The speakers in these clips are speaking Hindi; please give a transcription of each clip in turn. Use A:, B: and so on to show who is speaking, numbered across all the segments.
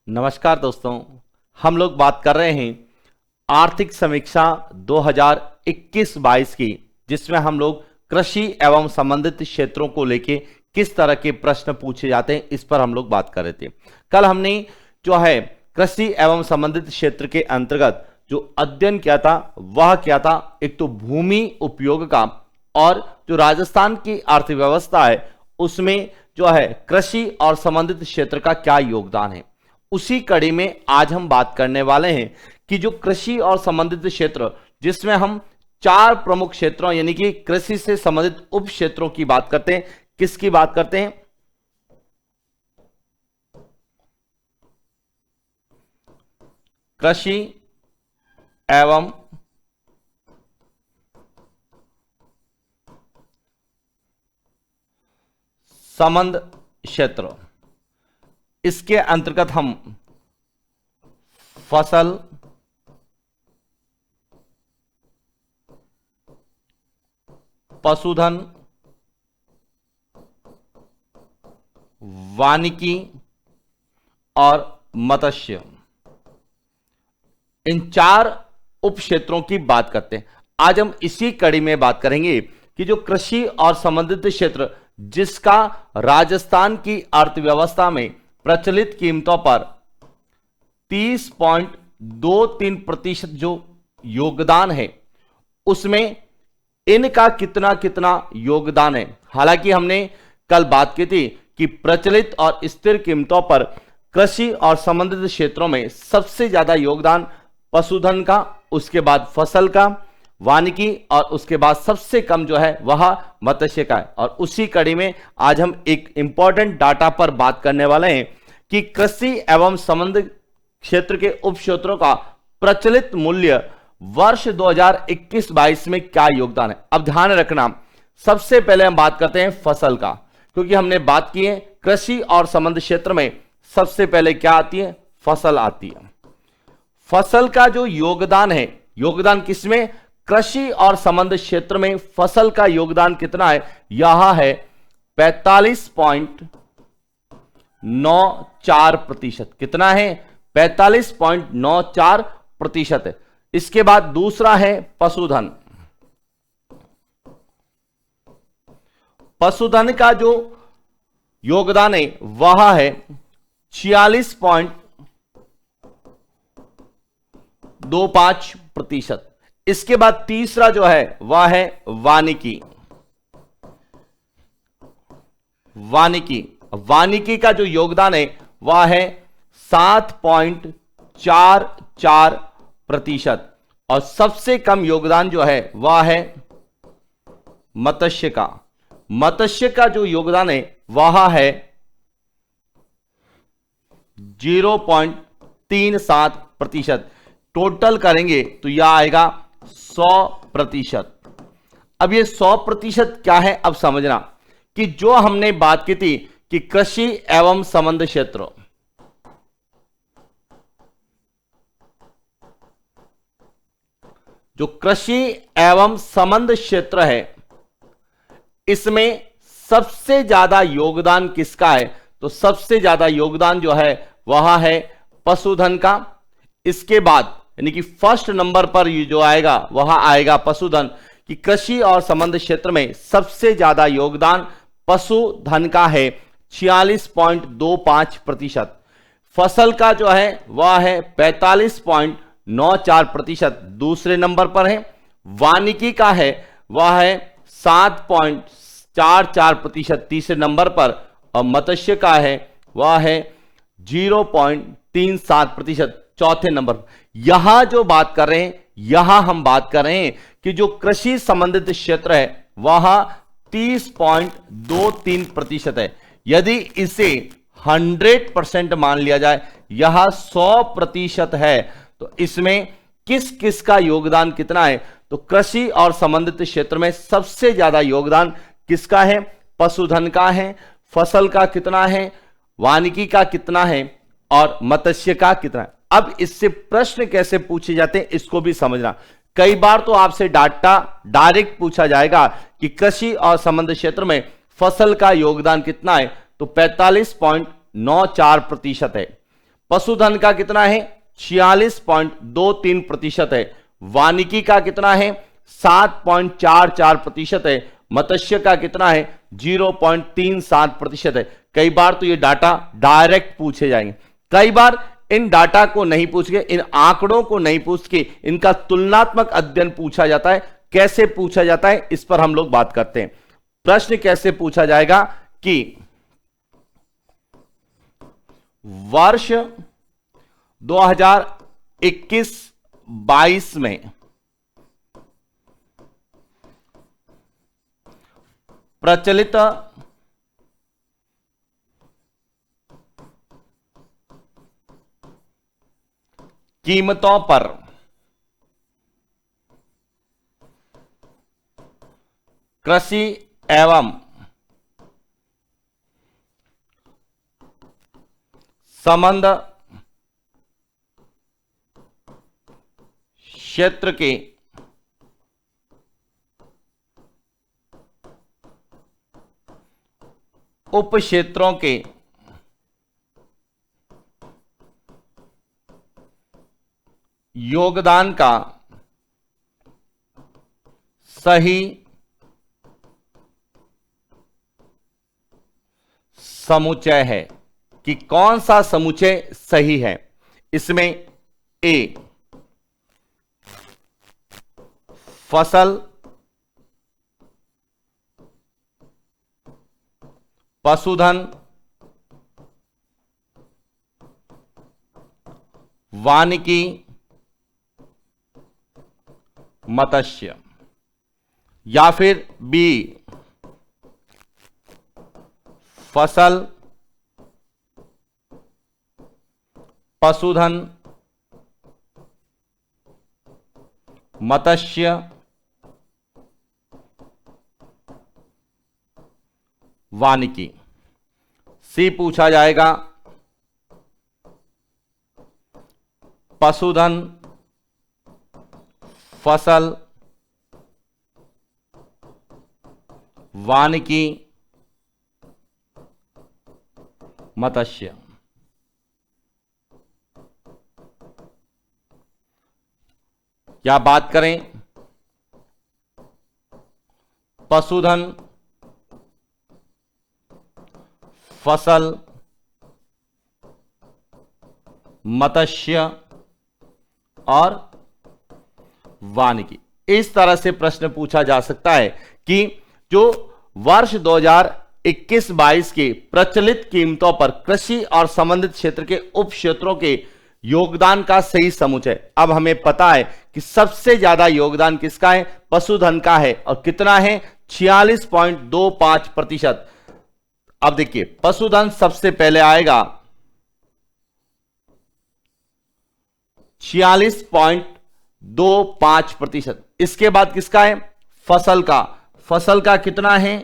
A: नमस्कार दोस्तों, हम लोग बात कर रहे हैं आर्थिक समीक्षा 2021-22 की, जिसमें हम लोग कृषि एवं संबंधित क्षेत्रों को लेके किस तरह के प्रश्न पूछे जाते हैं इस पर हम लोग बात कर रहे थे। कल हमने जो है कृषि एवं संबंधित क्षेत्र के अंतर्गत जो अध्ययन किया था वह क्या था, एक तो भूमि उपयोग का, और जो राजस्थान की अर्थव्यवस्था है उसमें जो है कृषि और संबंधित क्षेत्र का क्या योगदान है। उसी कड़ी में आज हम बात करने वाले हैं कि जो कृषि और संबंधित क्षेत्र, जिसमें हम 4 प्रमुख क्षेत्रों यानी कि कृषि से संबंधित उप क्षेत्रों की बात करते हैं। किसकी बात करते हैं? कृषि एवं संबंध क्षेत्र। इसके अंतर्गत हम फसल, पशुधन, वानिकी और मत्स्य, इन 4 उप क्षेत्रों की बात करते हैं। आज हम इसी कड़ी में बात करेंगे कि जो कृषि और संबंधित क्षेत्र, जिसका राजस्थान की अर्थव्यवस्था में प्रचलित कीमतों पर 30.23% जो योगदान है, उसमें इनका कितना कितना योगदान है। हालांकि हमने कल बात की थी कि प्रचलित और स्थिर कीमतों पर कृषि और संबंधित क्षेत्रों में सबसे ज्यादा योगदान पशुधन का, उसके बाद फसल का, वानिकी, और उसके बाद सबसे कम जो है वह मत्स्य का है। और उसी कड़ी में आज हम एक इंपॉर्टेंट डाटा पर बात करने वाले हैं कि कृषि एवं संबंधित क्षेत्र के उप क्षेत्रों का प्रचलित मूल्य वर्ष 2021-22 में क्या योगदान है। अब ध्यान रखना, सबसे पहले हम बात करते हैं फसल का, क्योंकि हमने बात की है कृषि और संबंध क्षेत्र में सबसे पहले क्या आती है? फसल आती है। फसल का जो योगदान है, योगदान किसमें? कृषि और संबंध क्षेत्र में फसल का योगदान कितना है? यह है 45.94%। कितना है? 45.94% है। इसके बाद दूसरा है पशुधन। पशुधन का जो योगदान है वह है 46.25%। इसके बाद तीसरा जो है वह है वानिकी। वानिकी का जो योगदान है वह है 7.44%। और सबसे कम योगदान जो है वह है मत्स्य का। मत्स्य का जो योगदान है वह है 0.37%। टोटल करेंगे तो यह आएगा 100%। अब ये 100% क्या है? अब समझना कि जो हमने बात की थी कि कृषि एवं संबंध क्षेत्र, जो कृषि एवं संबंध क्षेत्र है, इसमें सबसे ज्यादा योगदान किसका है? तो सबसे ज्यादा योगदान जो है वह है पशुधन का। इसके बाद यानी कि फर्स्ट नंबर पर ये जो आएगा वह आएगा पशुधन, कि कृषि और संबंध क्षेत्र में सबसे ज्यादा योगदान पशुधन का है 46.25%। फसल का जो है वह है 45.94%, दूसरे नंबर पर है। वानिकी का है वह है 7.44%, तीसरे नंबर पर। और मत्स्य का है वह है 0.37%, चौथे नंबर। यहां जो बात कर रहे हैं, यहां हम बात कर रहे हैं कि जो कृषि संबंधित क्षेत्र है वह 30.23% है। यदि इसे 100% मान लिया जाए, यह 100% है, तो इसमें किस किस का योगदान कितना है? तो कृषि और संबंधित क्षेत्र में सबसे ज्यादा योगदान किसका है? पशुधन का है। फसल का कितना है? वानिकी का कितना है? और मत्स्य का कितना है? अब इससे प्रश्न कैसे पूछे जाते हैं इसको भी समझना। कई बार तो आपसे डाटा डायरेक्ट पूछा जाएगा कि कृषि और संबंध क्षेत्र में फसल का योगदान कितना है, तो 45.94% है। पशुधन का कितना है 46.23% है, वानिकी का कितना है 7.44% है, मत्स्य का कितना है 0.37% है। कई बार तो ये डाटा डायरेक्ट पूछे जाएंगे, कई बार इन डाटा को नहीं पूछ के, इन आंकड़ों को नहीं पूछ के इनका तुलनात्मक अध्ययन पूछा जाता है। कैसे पूछा जाता है इस पर हम लोग बात करते हैं। प्रश्न कैसे पूछा जाएगा कि वर्ष 2021-22 में प्रचलित कीमतों पर कृषि एवं संबंध क्षेत्र के उप क्षेत्रों के योगदान का सही समुच्चय है, कि कौन सा समुच्चय सही है। इसमें ए फसल, पशुधन, वानिकी, मत्स्य, या फिर बी फसल, पशुधन, मत्स्य, वानिकी। सी पूछा जाएगा पशुधन, फसल, वानिकी, मत्स्य। क्या बात करें पशुधन, फसल, मत्स्य और वानिकी। इस तरह से प्रश्न पूछा जा सकता है कि जो वर्ष 2021-22 के प्रचलित कीमतों पर कृषि और संबंधित क्षेत्र के उप क्षेत्रों के योगदान का सही समुच्चय। अब हमें पता है कि सबसे ज्यादा योगदान किसका है, पशुधन का है, और कितना है 46.25%। अब देखिए पशुधन सबसे पहले आएगा 46.25%। इसके बाद किसका है फसल का, फसल का कितना है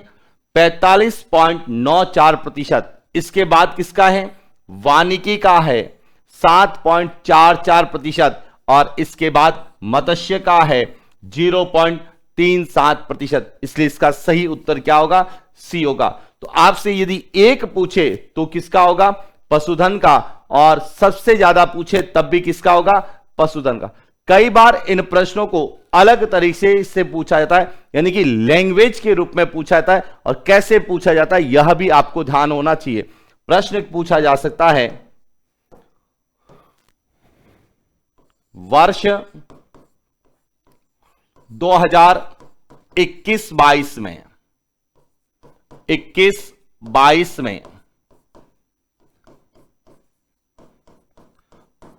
A: 45.94%। इसके बाद किसका है वानिकी का है 7.44%, और इसके बाद मत्स्य का है 0.37%। इसलिए इसका सही उत्तर क्या होगा, सी होगा। तो आपसे यदि एक पूछे तो किसका होगा, पशुधन का, और सबसे ज्यादा पूछे तब भी किसका होगा, पशुधन का। कई बार इन प्रश्नों को अलग तरीके से पूछा जाता है, यानी कि लैंग्वेज के रूप में पूछा जाता है, और कैसे पूछा जाता है यह भी आपको ध्यान होना चाहिए। प्रश्न पूछा जा सकता है वर्ष 2021-22 में 21-22 में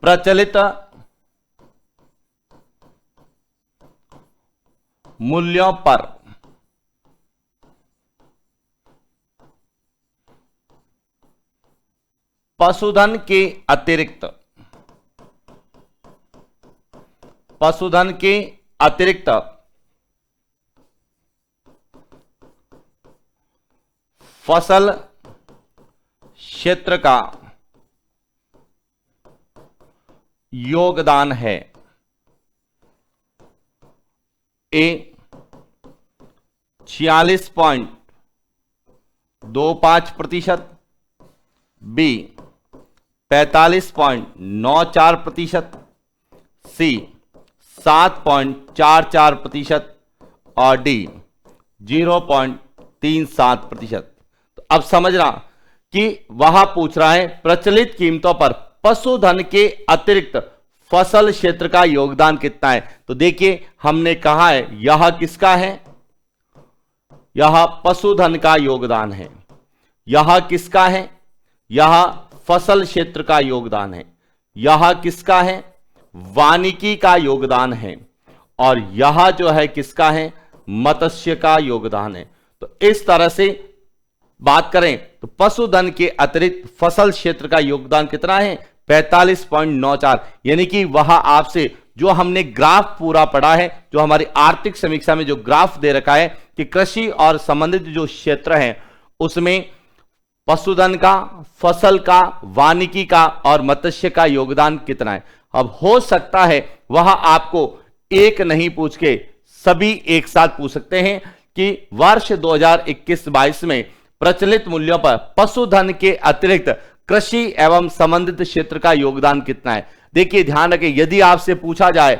A: प्रचलित मूल्यों पर पशुधन के अतिरिक्त फसल क्षेत्र का योगदान है। ए 46.25%, बी 45.94%, सी 7.44% और डी 0.37%। तो अब समझना कि वह पूछ रहा है प्रचलित कीमतों पर पशुधन के अतिरिक्त फसल क्षेत्र का योगदान कितना है। तो देखिए हमने कहा है यह किसका है, यह पशुधन का योगदान है। यह किसका है, यह फसल क्षेत्र का योगदान है। यह किसका है, वानिकी का योगदान है। और यह जो है किसका है, मत्स्य का योगदान है। तो इस तरह से बात करें तो पशुधन के अतिरिक्त फसल क्षेत्र का योगदान कितना है, 45.94। यानी कि वह आपसे जो हमने ग्राफ पूरा पढ़ा है, जो हमारी आर्थिक समीक्षा में जो ग्राफ दे रखा है कि कृषि और संबंधित जो क्षेत्र है उसमें पशुधन का, फसल का, वानिकी का और मत्स्य का योगदान कितना है। अब हो सकता है वह आपको एक नहीं पूछ के सभी एक साथ पूछ सकते हैं कि वर्ष 2021-22 में प्रचलित मूल्यों पर पशुधन के अतिरिक्त कृषि एवं संबंधित क्षेत्र का योगदान कितना है। देखिए ध्यान रखें, यदि आपसे पूछा जाए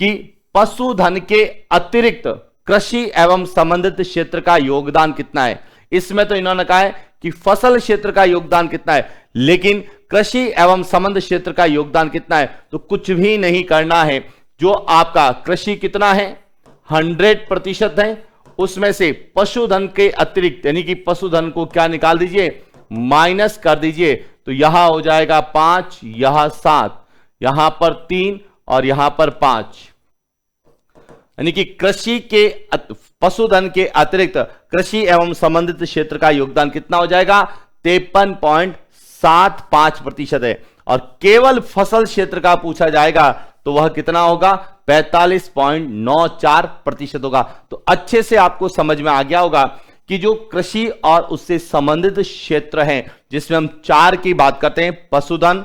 A: कि पशुधन के अतिरिक्त कृषि एवं संबंधित क्षेत्र का योगदान कितना है, इसमें तो इन्होंने कहा है कि फसल क्षेत्र का योगदान कितना है, लेकिन कृषि एवं संबंध क्षेत्र का योगदान कितना है, तो कुछ भी नहीं करना है। जो आपका कृषि कितना है, 100% है, उसमें से पशुधन के अतिरिक्त यानी कि पशुधन को क्या निकाल दीजिए, माइनस कर दीजिए। तो यहां हो जाएगा 5, यहां 7, यहां पर 3 और यहां पर 5। यानी कि कृषि के पशुधन के अतिरिक्त कृषि एवं संबंधित क्षेत्र का योगदान कितना हो जाएगा, 53.75% है। और केवल फसल क्षेत्र का पूछा जाएगा तो वह कितना होगा, 45.94% होगा। तो अच्छे से आपको समझ में आ गया होगा कि जो कृषि और उससे संबंधित क्षेत्र हैं जिसमें हम 4 की बात करते हैं, पशुधन,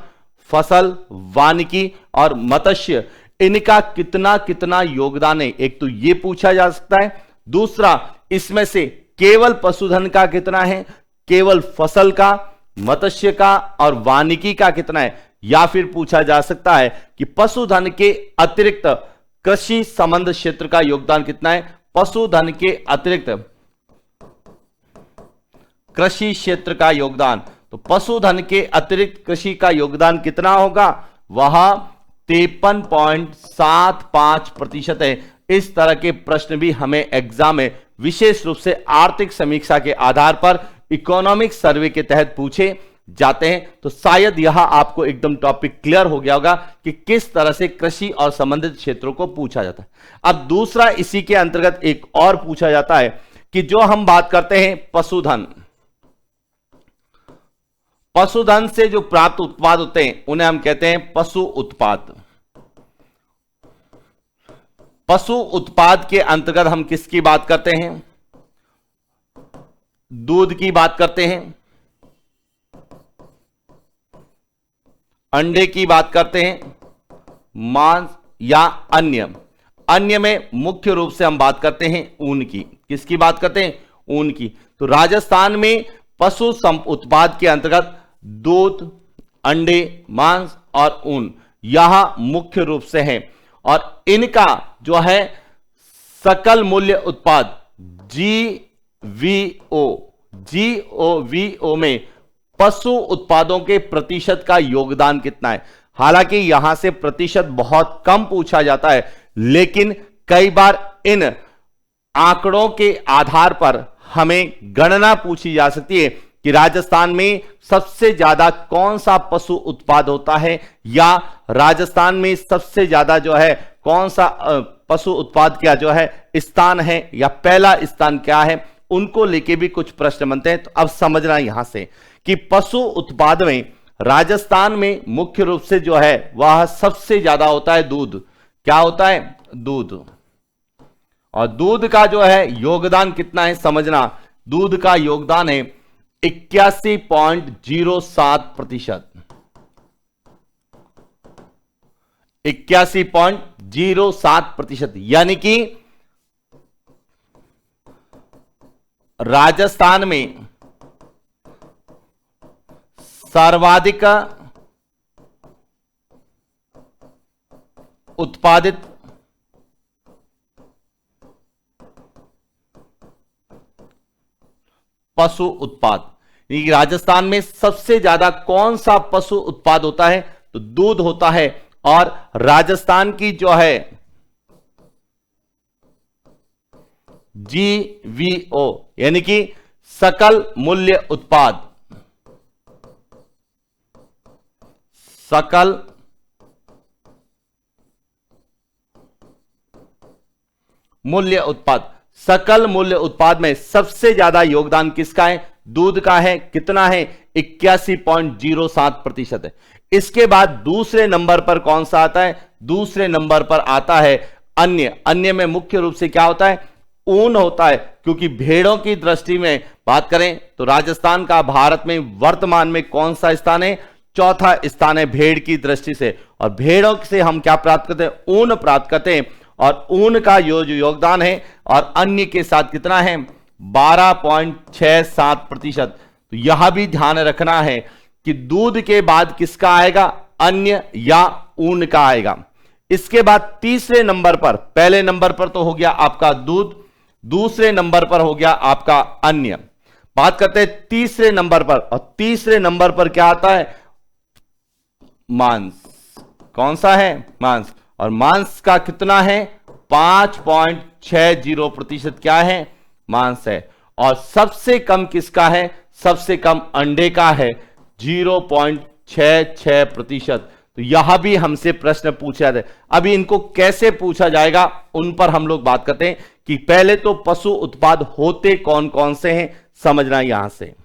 A: फसल, वानिकी और मत्स्य, इनका कितना कितना योगदान है। एक तो ये पूछा जा सकता है, दूसरा इसमें से केवल पशुधन का कितना है, केवल फसल का, मत्स्य का और वानिकी का कितना है, या फिर पूछा जा सकता है कि पशुधन के अतिरिक्त कृषि संबंध क्षेत्र का योगदान कितना है, पशुधन के अतिरिक्त कृषि क्षेत्र का योगदान। तो पशुधन के अतिरिक्त कृषि का योगदान कितना होगा, वह 53.75% है। इस तरह के प्रश्न भी हमें एग्जाम में विशेष रूप से आर्थिक समीक्षा के आधार पर इकोनॉमिक सर्वे के तहत पूछे जाते हैं। तो शायद यह आपको एकदम टॉपिक क्लियर हो गया होगा कि किस तरह से कृषि और संबंधित क्षेत्रों को पूछा जाता है। अब दूसरा इसी के अंतर्गत एक और पूछा जाता है कि जो हम बात करते हैं पशुधन, पशुधन से जो प्राप्त उत्पाद होते हैं उन्हें हम कहते हैं पशु उत्पाद। पशु उत्पाद के अंतर्गत हम किसकी बात करते हैं, दूध की बात करते हैं, अंडे की बात करते हैं, मांस या अन्य। अन्य में मुख्य रूप से हम बात करते हैं ऊन की। किसकी बात करते हैं, ऊन की। तो राजस्थान में पशु उत्पाद के अंतर्गत दूध, अंडे, मांस और ऊन यह मुख्य रूप से है। और इनका जो है सकल मूल्य उत्पाद GVO में पशु उत्पादों के प्रतिशत का योगदान कितना है। हालांकि यहां से प्रतिशत बहुत कम पूछा जाता है, लेकिन कई बार इन आंकड़ों के आधार पर हमें गणना पूछी जा सकती है कि राजस्थान में सबसे ज्यादा कौन सा पशु उत्पाद होता है, या राजस्थान में सबसे ज्यादा जो है कौन सा पशु उत्पाद क्या जो है स्थान है, या पहला स्थान क्या है। उनको लेके भी कुछ प्रश्न बनते हैं। तो अब समझना यहां से कि पशु उत्पाद में राजस्थान में मुख्य रूप से जो है वह सबसे ज्यादा होता है दूध। क्या होता है, दूध। और दूध का जो है योगदान कितना है समझना, दूध का योगदान है 81.07%। 81.07%, यानी कि राजस्थान में सर्वाधिक उत्पादित पशु उत्पाद। राजस्थान में सबसे ज्यादा कौन सा पशु उत्पाद होता है? तो दूध होता है। और राजस्थान की जो है जीवीओ यानी कि सकल मूल्य उत्पाद, सकल मूल्य उत्पाद, सकल मूल्य उत्पाद में सबसे ज्यादा योगदान किसका है? दूध का है। कितना है? 81.07% है। इसके बाद दूसरे नंबर पर कौन सा आता है? दूसरे नंबर पर आता है अन्य। अन्य में मुख्य रूप से क्या होता है? ऊन होता है। क्योंकि भेड़ों की दृष्टि में बात करें तो राजस्थान का भारत में वर्तमान में कौन सा स्थान है? चौथा स्थान है भेड़ की दृष्टि से। और भेड़ों से हम क्या प्राप्त करते हैं? ऊन प्राप्त करते हैं। और ऊन का जो योगदान है और अन्य के साथ कितना है? 12.67%। तो यह भी ध्यान रखना है कि दूध के बाद किसका आएगा? अन्य या ऊन का आएगा। इसके बाद तीसरे नंबर पर, पहले नंबर पर तो हो गया आपका दूध, दूसरे नंबर पर हो गया आपका अन्य। बात करते हैं तीसरे नंबर पर, और तीसरे नंबर पर क्या आता है? मांस। कौन सा है? मांस। और मांस का कितना है? 5.60% क्या है? मांस है। और सबसे कम किसका है? सबसे कम अंडे का है, 0.66%। तो यह भी हमसे प्रश्न पूछा जाए। अभी इनको कैसे पूछा जाएगा उन पर हम लोग बात करते हैं कि पहले तो पशु उत्पाद होते कौन कौन से हैं, समझना यहां से।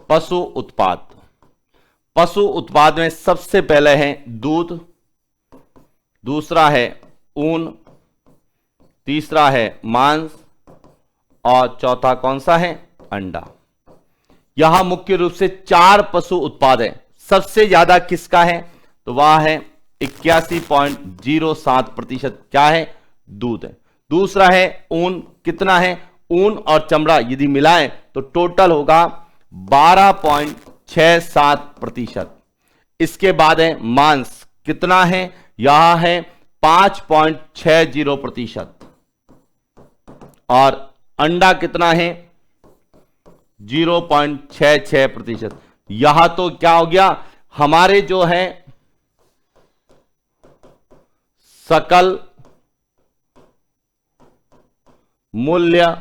A: पशु उत्पाद, पशु उत्पाद में सबसे पहले है दूध, दूसरा है ऊन, तीसरा है मांस, और चौथा कौन सा है? अंडा। यहां मुख्य रूप से 4 पशु उत्पाद है। सबसे ज्यादा किसका है? तो वह है 81.07%। क्या है? दूध है। दूसरा है ऊन। कितना है? ऊन और चमड़ा यदि मिलाएं तो टोटल होगा 12.67%। इसके बाद है मांस। कितना है? यह है 5.60%। और अंडा कितना है? 0.66%। यह तो क्या हो गया? हमारे जो है सकल मूल्य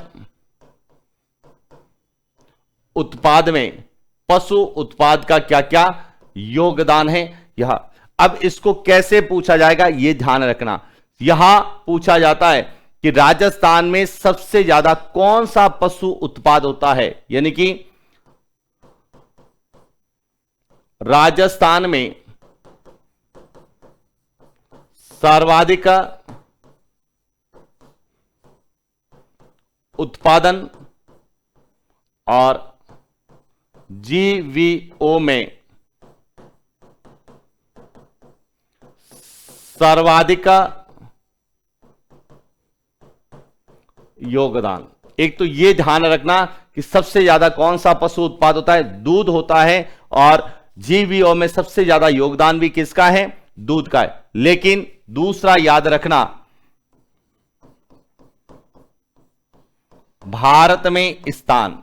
A: उत्पाद में पशु उत्पाद का क्या क्या योगदान है यह। अब इसको कैसे पूछा जाएगा यह ध्यान रखना। यहां पूछा जाता है कि राजस्थान में सबसे ज्यादा कौन सा पशु उत्पाद होता है, यानी कि राजस्थान में सर्वाधिक उत्पादन और जीवीओ में सर्वाधिक योगदान। एक तो यह ध्यान रखना कि सबसे ज्यादा कौन सा पशु उत्पाद होता है? दूध होता है। और जीवीओ में सबसे ज्यादा योगदान भी किसका है? दूध का है। लेकिन दूसरा याद रखना, भारत में स्थान,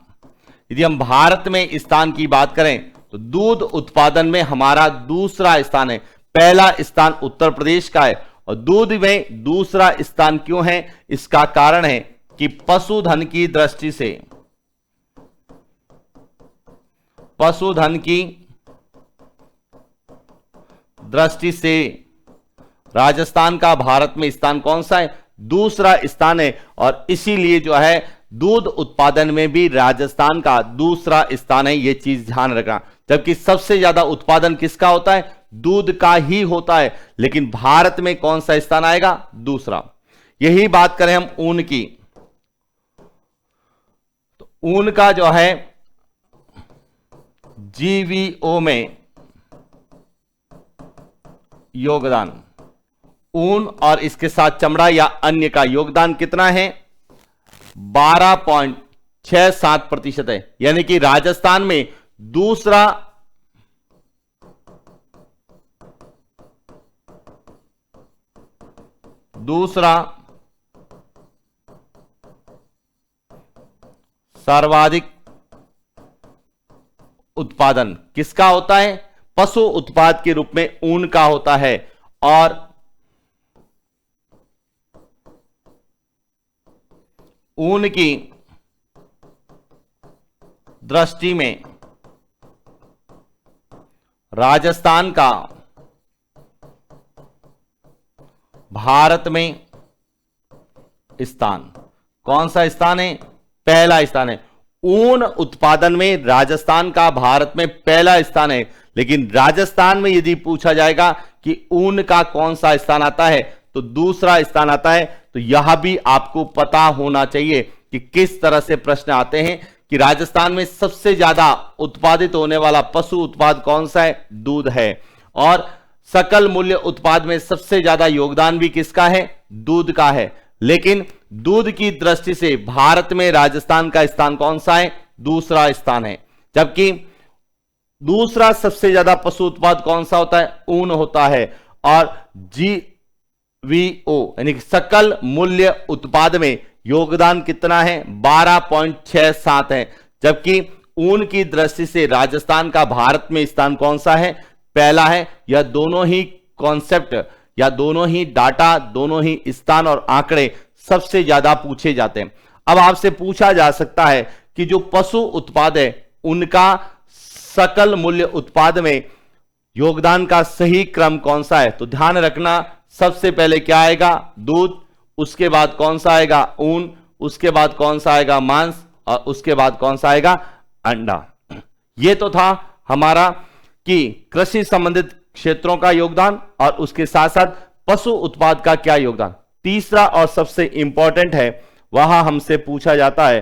A: यदि हम भारत में स्थान की बात करें तो दूध उत्पादन में हमारा दूसरा स्थान है। पहला स्थान उत्तर प्रदेश का है। और दूध में दूसरा स्थान क्यों है? इसका कारण है कि पशुधन की दृष्टि से, पशुधन की दृष्टि से राजस्थान का भारत में स्थान कौन सा है? दूसरा स्थान है। और इसीलिए जो है दूध उत्पादन में भी राजस्थान का दूसरा स्थान है। यह चीज ध्यान रखना। जबकि सबसे ज्यादा उत्पादन किसका होता है? दूध का ही होता है। लेकिन भारत में कौन सा स्थान आएगा? दूसरा। यही बात करें हम ऊन की, तो ऊन का जो है जीवीओ में योगदान, ऊन और इसके साथ चमड़ा या अन्य का योगदान कितना है? 12.67% है। यानी कि राजस्थान में दूसरा दूसरा सर्वाधिक उत्पादन किसका होता है? पशु उत्पाद के रूप में ऊन का होता है। और ऊन की दृष्टि में राजस्थान का भारत में स्थान कौन सा स्थान है? पहला स्थान है। ऊन उत्पादन में राजस्थान का भारत में पहला स्थान है। लेकिन राजस्थान में यदि पूछा जाएगा कि ऊन का कौन सा स्थान आता है तो दूसरा स्थान आता है। तो यह भी आपको पता होना चाहिए कि किस तरह से प्रश्न आते हैं कि राजस्थान में सबसे ज्यादा उत्पादित होने वाला पशु उत्पाद कौन सा है? दूध है। और सकल मूल्य उत्पाद में सबसे ज्यादा योगदान भी किसका है? दूध का है। लेकिन दूध की दृष्टि से भारत में राजस्थान का स्थान कौन सा है? दूसरा स्थान है। जबकि दूसरा सबसे ज्यादा पशु उत्पाद कौन सा होता है? ऊन होता है। और जीवीओ यानी सकल मूल्य उत्पाद में योगदान कितना है? 12.67 है। जबकि ऊन की दृष्टि से राजस्थान का भारत में स्थान कौन सा है? पहला है। यह दोनों ही कॉन्सेप्ट या दोनों ही डाटा, दोनों ही स्थान और आंकड़े सबसे ज्यादा पूछे जाते हैं। अब आपसे पूछा जा सकता है कि जो पशु उत्पाद है उनका सकल मूल्य उत्पाद में योगदान का सही क्रम कौन सा है? तो ध्यान रखना, सबसे पहले क्या आएगा? दूध, उसके बाद कौन सा आएगा? ऊन, उसके बाद कौन सा आएगा? मांस, और उसके बाद कौन सा आएगा? अंडा। यह तो था हमारा कि कृषि संबंधित क्षेत्रों का योगदान और उसके साथ साथ पशु उत्पाद का क्या योगदान। तीसरा और सबसे इंपॉर्टेंट है, वहां हमसे पूछा जाता है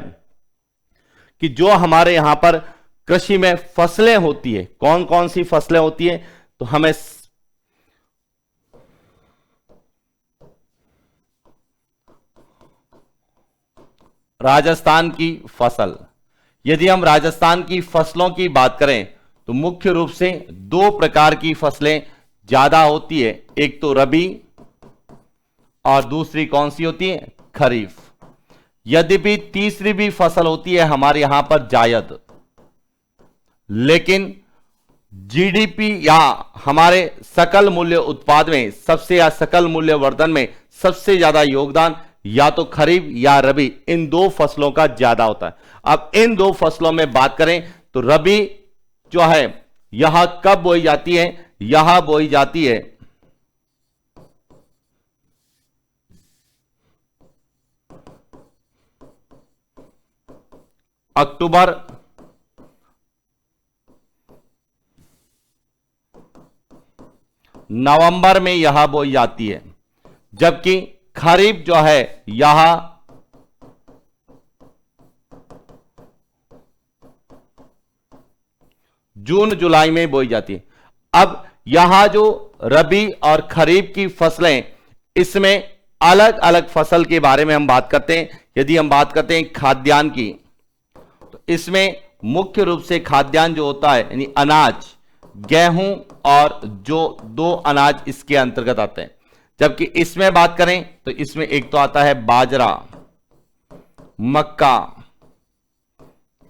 A: कि जो हमारे यहां पर कृषि में फसलें होती है, कौन कौन सी फसलें होती है? तो हमें राजस्थान की फसल, यदि हम राजस्थान की फसलों की बात करें तो मुख्य रूप से दो प्रकार की फसलें ज्यादा होती है। एक तो रबी और दूसरी कौन सी होती है? खरीफ। यद्यपि तीसरी भी फसल होती है हमारे यहां पर जायद, लेकिन जीडीपी या हमारे सकल मूल्य उत्पाद में सबसे या सकल मूल्य वर्धन में सबसे ज्यादा योगदान या तो खरीफ या रबी, इन दो फसलों का ज्यादा होता है। अब इन दो फसलों में बात करें तो रबी जो है यह कब बोई जाती है? यह बोई जाती है अक्टूबर नवंबर में यह बोई जाती है। जबकि खरीफ जो है यह जून जुलाई में बोई जाती है। अब यहां जो रबी और खरीफ की फसलें, इसमें अलग अलग फसल के बारे में हम बात करते हैं। यदि हम बात करते हैं खाद्यान्न की, तो इसमें मुख्य रूप से खाद्यान्न जो होता है यानी अनाज, गेहूं और जो दो अनाज इसके अंतर्गत आते हैं। जबकि इसमें बात करें तो इसमें एक तो आता है बाजरा, मक्का,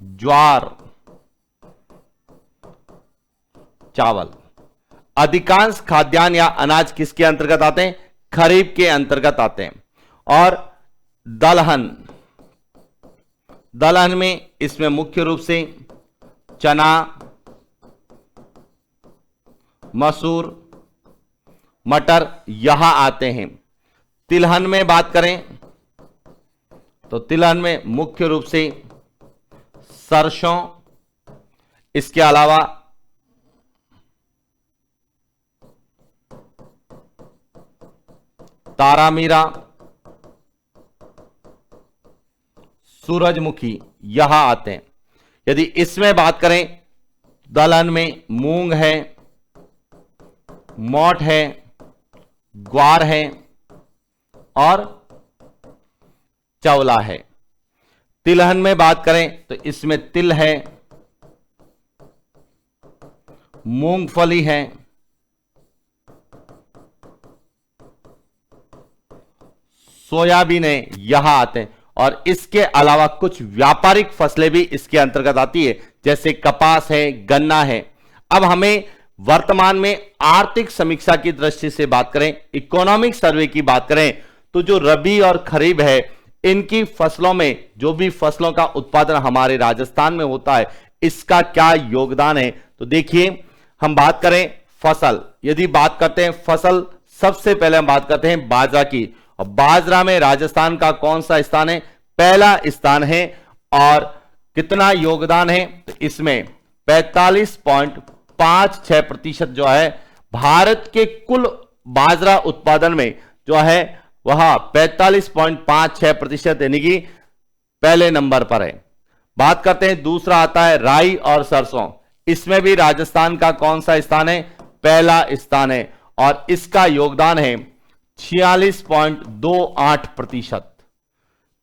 A: ज्वार, चावल। अधिकांश खाद्यान्न या अनाज किसके अंतर्गत आते हैं? खरीफ के अंतर्गत आते हैं। और दलहन, दलहन में इसमें मुख्य रूप से चना, मसूर, मटर यहां आते हैं। तिलहन में बात करें तो तिलहन में मुख्य रूप से सरसों, इसके अलावा तारामीरा, सूरजमुखी यहां आते हैं। यदि इसमें बात करें, दलहन में मूंग है, मोठ है, ग्वार है और चवला है। तिलहन में बात करें तो इसमें तिल है, मूंगफली है सोयाबीन है, यहां आते हैं। और इसके अलावा कुछ व्यापारिक फसलें भी इसके अंतर्गत आती है, जैसे कपास है, गन्ना है। अब हमें वर्तमान में आर्थिक समीक्षा की दृष्टि से बात करें, इकोनॉमिक सर्वे की बात करें, तो जो रबी और खरीफ है, इनकी फसलों में जो भी फसलों का उत्पादन हमारे राजस्थान में होता है, इसका क्या योगदान है। तो देखिए, हम बात करें फसल, यदि बात करते हैं फसल, सबसे पहले हम बात करते हैं बाजरा की। और बाजरा में राजस्थान का कौन सा स्थान है? पहला स्थान है। और कितना योगदान है? तो इसमें 45.56% जो है भारत के कुल बाजरा उत्पादन में जो है वह 45.56% यानी कि पहले नंबर पर है। बात करते हैं, दूसरा आता है राई और सरसों। इसमें भी राजस्थान का कौन सा स्थान है? पहला स्थान है। और इसका योगदान है 46.28%।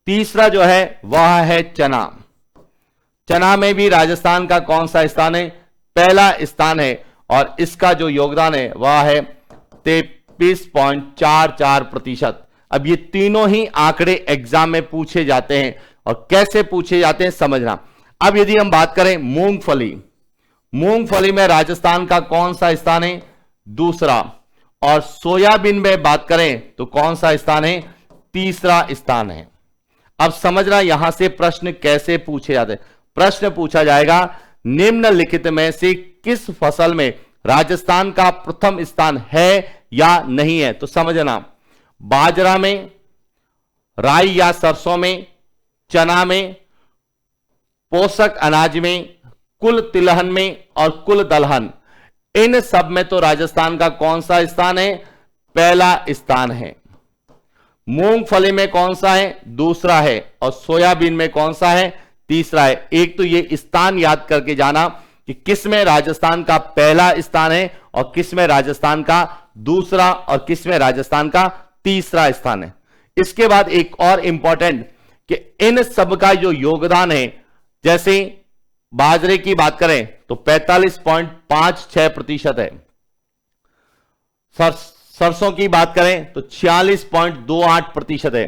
A: तीसरा जो है वह है चना। चना में भी राजस्थान का कौन सा स्थान है? पहला स्थान है। और इसका जो योगदान है वह है 33.44%। अब ये तीनों ही आंकड़े एग्जाम में पूछे जाते हैं, और कैसे पूछे जाते हैं समझना। अब यदि हम बात करें मूंगफली, मूंगफली में राजस्थान का कौन सा स्थान है? दूसरा। और सोयाबीन में बात करें तो कौन सा स्थान है? तीसरा स्थान है। अब समझना यहां से प्रश्न कैसे पूछे जाते हैं। प्रश्न पूछा जाएगा, निम्नलिखित में से किस फसल में राजस्थान का प्रथम स्थान है या नहीं है? तो समझना, बाजरा में, राई या सरसों में, चना में, पोषक अनाज में, कुल तिलहन में और कुल दलहन, इन सब में तो राजस्थान का कौन सा स्थान है? पहला स्थान है। मूंगफली में कौन सा है? दूसरा है। और सोयाबीन में कौन सा है? तीसरा है। एक तो ये स्थान याद करके जाना कि किस में राजस्थान का पहला स्थान है और किस में राजस्थान का दूसरा और किस में राजस्थान का तीसरा स्थान है। इसके बाद एक और इंपॉर्टेंट कि इन सब का जो योगदान है, जैसे बाजरे की बात करें तो 45.56% है। सरसों की बात करें तो 46.28% है।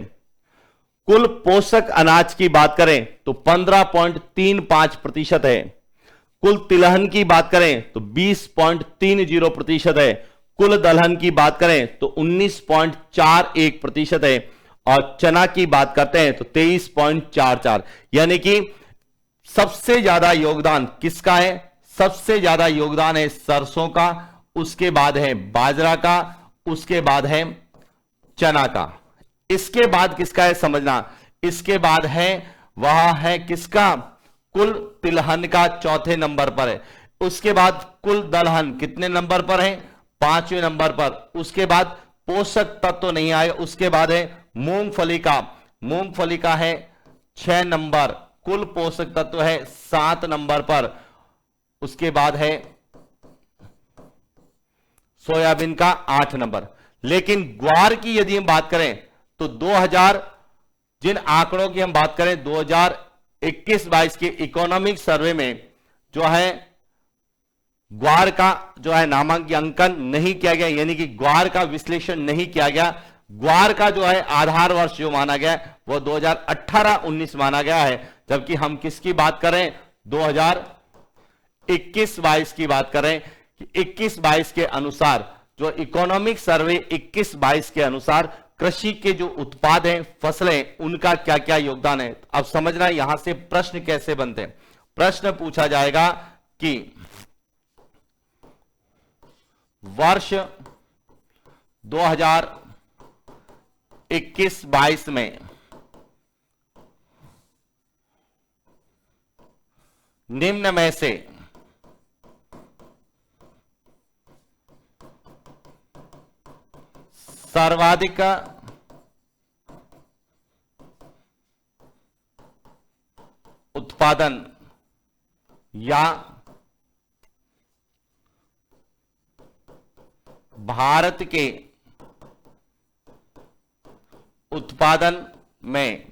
A: कुल पोषक अनाज की बात करें तो 15.35% है। कुल तिलहन की बात करें तो 20.30% है। कुल दलहन की बात करें तो 19.41% है। और चना की बात करते हैं तो 23.44, यानी कि सबसे ज्यादा योगदान किसका है? सबसे ज्यादा योगदान है सरसों का, उसके बाद है बाजरा का, उसके बाद है चना का। इसके बाद किसका है समझना, इसके बाद है वह है किसका? कुल तिलहन का चौथे नंबर पर है। उसके बाद कुल दलहन कितने नंबर पर है? 5वें नंबर पर। उसके बाद पोषक तत्व नहीं आए। उसके बाद है मूंगफली का, मूंगफली का है 6 नंबर। कुल पोषक तत्व है 7 नंबर पर। उसके बाद है सोयाबीन का 8 नंबर। लेकिन ग्वार की यदि हम बात करें तो 2000, जिन आंकड़ों की हम बात करें 2021-22 के इकोनॉमिक सर्वे में जो है ग्वार का जो है नामांकन नहीं किया गया, यानी कि ग्वार का विश्लेषण नहीं किया गया। ग्वार का जो है आधार वर्ष जो माना गया वो 2018-19 माना गया है, जबकि हम किसकी बात करें? 2021-22 की बात करें कि 21-22 के अनुसार जो इकोनॉमिक सर्वे 21-22 के अनुसार कृषि के जो उत्पाद हैं, फसलें, उनका क्या क्या योगदान है। अब समझना यहां से प्रश्न कैसे बनते हैं। प्रश्न पूछा जाएगा कि वर्ष 2021-22 में निम्न में से सर्वाधिक उत्पादन या भारत के उत्पादन में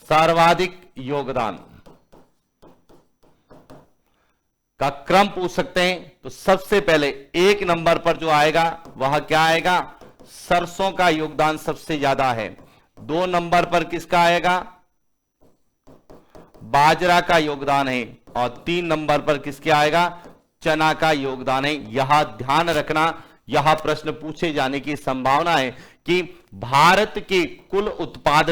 A: सर्वाधिक योगदान, का क्रम पूछ सकते हैं तो सबसे पहले 1 नंबर पर जो आएगा वह क्या आएगा, सरसों का योगदान सबसे ज्यादा है। 2 नंबर पर किसका आएगा, बाजरा का योगदान है। और 3 नंबर पर किसके आएगा, चना का योगदान है। यह ध्यान रखना, यह प्रश्न पूछे जाने की संभावना है कि भारत के कुल उत्पाद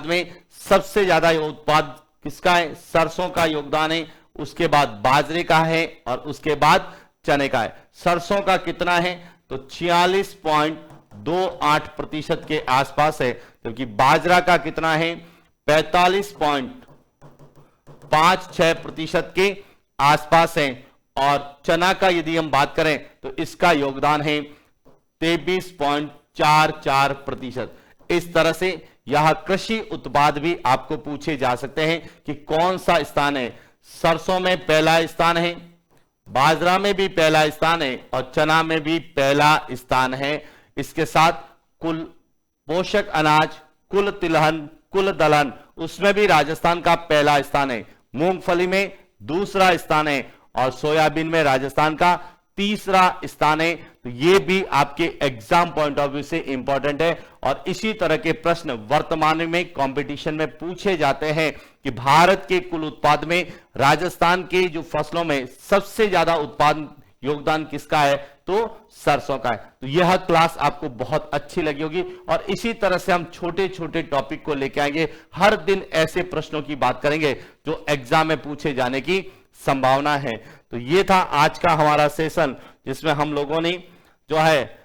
A: में सबसे ज्यादा उत्पाद किसका है, सरसों का योगदान है, उसके बाद बाजरे का है और उसके बाद चने का है। सरसों का कितना है तो 46.28% के आसपास है, जबकि बाजरा का कितना है 45.56% के आसपास है। और चना का यदि हम बात करें तो इसका योगदान है 23.44%। इस तरह से यह कृषि उत्पाद भी आपको पूछे जा सकते हैं कि कौन सा स्थान है, सरसों में पहला स्थान है, बाजरा में भी पहला स्थान है और चना में भी पहला स्थान है। इसके साथ कुल पोषक अनाज, कुल तिलहन, कुल दलहन, उसमें भी राजस्थान का पहला स्थान है, मूंगफली में दूसरा स्थान है और सोयाबीन में राजस्थान का तीसरा स्थान है। तो ये भी आपके एग्जाम पॉइंट ऑफ व्यू से इंपॉर्टेंट है। और इसी तरह के प्रश्न वर्तमान में कंपटीशन में पूछे जाते हैं कि भारत के कुल उत्पाद में राजस्थान के जो फसलों में सबसे ज्यादा उत्पादन योगदान किसका है तो सरसों का है। तो यह क्लास आपको बहुत अच्छी लगी होगी और इसी तरह से हम छोटे छोटे टॉपिक को लेके आएंगे। हर दिन ऐसे प्रश्नों की बात करेंगे जो एग्जाम में पूछे जाने की संभावना है। तो ये था आज का हमारा सेशन, जिसमें हम लोगों ने जो है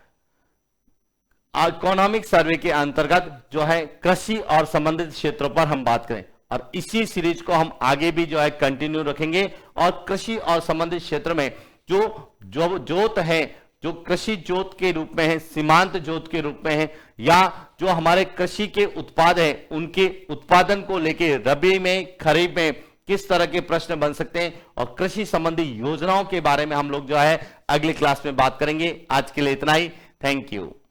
A: इकोनॉमिक सर्वे के अंतर्गत जो है कृषि और संबंधित क्षेत्रों पर हम बात करें और इसी सीरीज को हम आगे भी जो है कंटिन्यू रखेंगे। और कृषि और संबंधित क्षेत्र में जो जोत है, जो कृषि जोत के रूप में है, सीमांत जोत के रूप में है, या जो हमारे कृषि के उत्पाद है उनके उत्पादन को लेके रबी में, खरीफ में किस तरह के प्रश्न बन सकते हैं और कृषि संबंधी योजनाओं के बारे में हम लोग जो है अगली क्लास में बात करेंगे। आज के लिए इतना ही। Thank you.